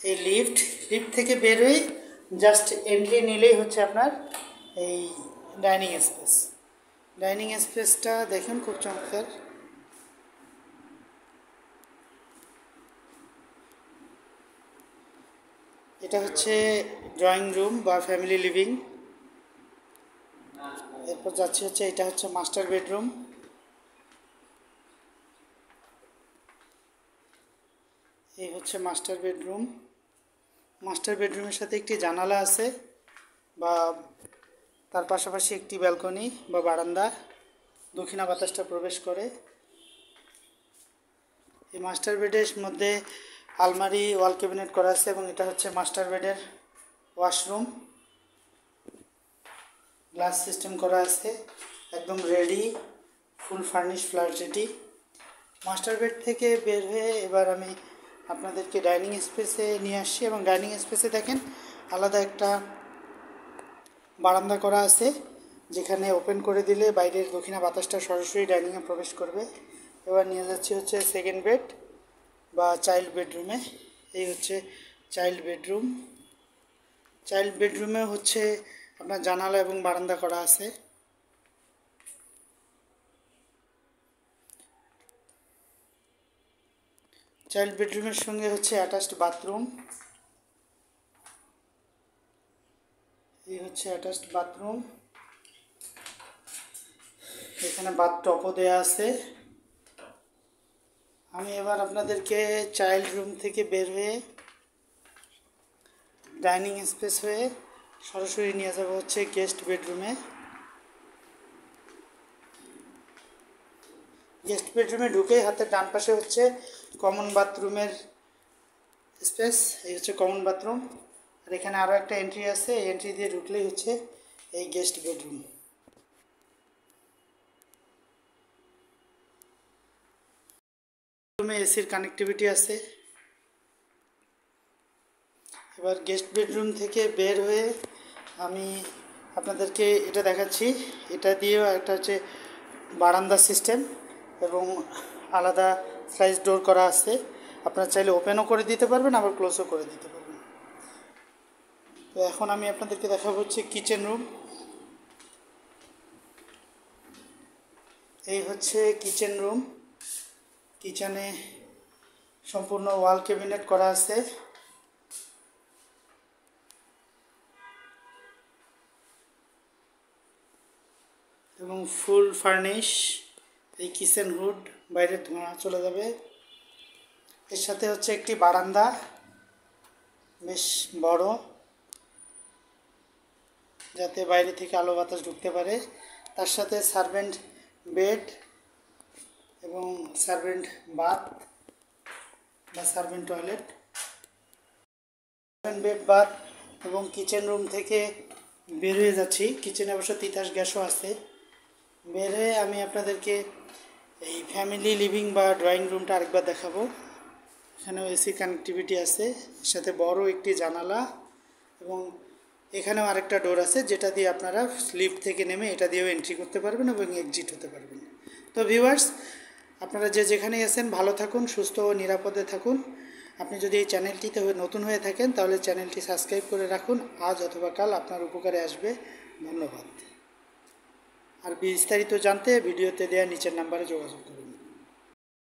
এই লিফট থেকে বের হয়ে জাস্ট এন্ট্রি নিলেই হচ্ছে আপনার এই ডাইনিং স্পেসটা দেখেন খুব চমৎকার। এটা হচ্ছে ড্রয়িং রুম বা ফ্যামিলি লিভিং। এরপর যাচ্ছে হচ্ছে এটা হচ্ছে মাস্টার বেডরুম। এই হচ্ছে মাস্টার বেডরুম। মাস্টার বেডরুমের সাথে একটি জানালা আছে বা তার পাশাপাশি একটি ব্যালকনি বা বারান্দা, দক্ষিণা বাতাসটা প্রবেশ করে। এই মাস্টার বেডের মধ্যে আলমারি ওয়াল ক্যাবিনেট করা আছে এবং এটা হচ্ছে মাস্টার বেডের ওয়াশরুম। গ্লাস সিস্টেম করা আছে, একদম রেডি, ফুল ফার্নিশ ফ্ল্যাট এটি। মাস্টার বেড থেকে বের হয়ে এবার আমি আপনাদেরকে ডাইনিং স্পেসে নিয়ে আসছি এবং ডাইনিং স্পেসে দেখেন আলাদা একটা বারান্দা করা আছে, যেখানে ওপেন করে দিলে বাইরের দক্ষিণা বাতাসটা সরাসরি ডাইনিংয়ে প্রবেশ করবে। এবার নিয়ে যাচ্ছি হচ্ছে সেকেন্ড বেড বা চাইল্ড বেডরুমে। এই হচ্ছে চাইল্ড বেডরুম। চাইল্ড বেডরুমে হচ্ছে আপনার জানালা এবং বারান্দা করা আছে। চাইল্ড বেডরুমের সঙ্গে হচ্ছে অ্যাটাচড বাথরুম। এই হচ্ছে অ্যাটাচড বাথরুম। এখানে বাথটবও দেয়া আছে। আমি এবার আপনাদেরকে চাইল্ড রুম থেকে বের হয়ে ডাইনিং স্পেস হয়ে সরাসরি নিয়ে যাব হচ্ছে গেস্ট বেডরুমে। গেস্ট বেডরুমে ঢুকে হাতের ডান পাশে হচ্ছে কমন বাথরুমের স্পেস। এই হচ্ছে কমন বাথরুম, আর এখানে আরও একটা এন্ট্রি আছে, এই এন্ট্রি দিয়ে ঢুকলেই হচ্ছে এই গেস্ট বেডরুম। রুমে এসির কানেক্টিভিটি আছে। এবার গেস্ট বেডরুম থেকে বের হয়ে আমি আপনাদেরকে এটা দেখাচ্ছি। এটা দিয়েও একটা হচ্ছে বারান্দা সিস্টেম এবং আলাদা স্লাইস ডোর করা আছে। আপনারা চাইলে ওপেনও করে দিতে পারবেন, আবার ক্লোজও করে দিতে পারবেন। তো এখন আমি আপনাদেরকে দেখাবো হচ্ছে কিচেন রুম। এই হচ্ছে কিচেন রুম। কিচেনে সম্পূর্ণ ওয়াল ক্যাবিনেট করা আছে এবং ফুল ফার্নিশ। এই কিচেন হুড, বাইরের ধোঁয়া চলে যাবে। এর সাথে হচ্ছে একটি বারান্দা, বেশ বড়, যাতে বাইরে থেকে আলো বাতাস ঢুকতে পারে। তার সাথে সার্ভেন্ট বেড এবং সার্ভেন্ট বাথ বা servant toilet. Servant bed, bath এবং কিচেন রুম থেকে বের হয়ে যাচ্ছি। কিচেনে অবশ্য তিতাস গ্যাসও আছে। বের হয়ে আমি আপনাদেরকে এই ফ্যামিলি লিভিং বা ড্রয়িং রুমটা আরেকবার দেখাবো। এখানেও এসি কানেক্টিভিটি আছে, এর সাথে বড় একটি জানালা এবং এখানেও আরেকটা ডোর আছে, যেটা দিয়ে আপনারা লিফট থেকে নেমে এটা দিয়েও এন্ট্রি করতে পারবেন এবং এক্সিট হতে পারবেন। তো ভিউয়ার্স, আপনারা যে যেখানেই আছেন ভালো থাকুন, সুস্থ ও নিরাপদে থাকুন। আপনি যদি এই চ্যানেলটিতে নতুন হয়ে থাকেন তাহলে চ্যানেলটি সাবস্ক্রাইব করে রাখুন। আজ অথবা কাল আপনার উপকারে আসবে। ধন্যবাদ। আর বিস্তারিত জানতে ভিডিওতে দেওয়া নিচের নাম্বারে যোগাযোগ করুন।